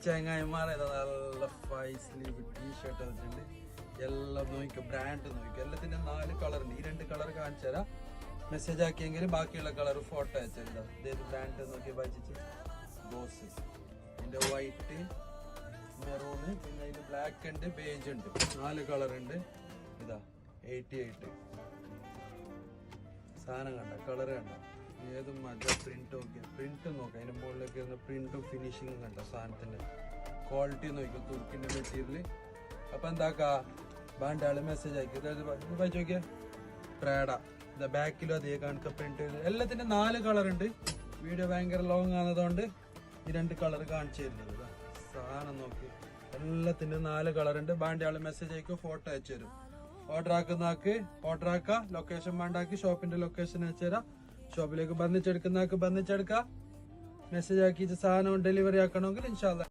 ചങ്ങായിമാരെ നല്ല five sleeve T shirt വെച്ചിട്ടുണ്ട്. എല്ലാം നോക്കിക്കോ, ബ്രാൻഡ് നോക്കിക്കോ. എല്ലാത്തിന്റെ 4 കളർ ഉണ്ട്. ഈ 2 കളർ കാണിച്ചു തരാം. മെസ്സേജ് ആക്കിയെങ്കിൽ ബാക്കിയുള്ള കളർ ഫോട്ടോ അയച്ചിട്ടുണ്ടോ. ഇതേത് ബ്രാൻഡ് നോക്കി വായിച്ചു. ബോസ്. ഇതിന്റെ വൈറ്റ്, മെറൂണ്, പിന്നെ അതിന് ബ്ലാക്ക് ഉണ്ട്, ബേജ് ഉണ്ട്. 4 കളർ ഉണ്ട്. ഇതാ 88 സാധനം കണ്ട, കളർ കണ്ട, ഏതും മറ്റ പ്രിന്റ് നോക്കിയ പ്രിന്റ് നോക്കാം. അതിന്റെ മുകളിലേക്ക് വരുന്ന പ്രിന്റും ഫിനിഷിങ്ങും കണ്ട, സാധനത്തിന്റെ ക്വാളിറ്റി നോക്കിയോ, തുർക്കിന്റെ മെറ്റീരിയൽ. അപ്പൊ എന്താക്കാ, ബാണ്ട് ആള് മെസ്സേജ് അയക്കും. വായിച്ചു നോക്കിയ പ്രാഡ. ഇതാ ബാക്കിലും അതേ കാണിക്ക പ്രിന്റ്. എല്ലാത്തിന്റെ 4 കളർ ഉണ്ട്. വീഡിയോ ഭയങ്കര ലോങ് ആണതുകൊണ്ട് ഈ 2 കളർ കാണിച്ചു തരുന്നത്. സാധനം നോക്കി, എല്ലാത്തിന്റെ 4 കളർ ഉണ്ട്. ബാണ്ട് ആള് മെസ്സേജ് അയക്കും, ഫോട്ടോ അയച്ചു തരും. ഓർഡർ ആക്കുന്നതാക്ക് ഓർഡർ ആക്ക, ലൊക്കേഷൻ വേണ്ടാക്കി ഷോപ്പിന്റെ ലൊക്കേഷൻ അയച്ചു തരാം. ഷോപ്പിലേക്ക് ബന്ധിച്ചെടുക്കുന്നതാക്ക് ബന്ധിച്ചെടുക്കാം. മെസ്സേജ് ആക്കിയിട്ട് സാധനം ഡെലിവറി ആക്കണമെങ്കിൽ ഇൻഷാല്ലാ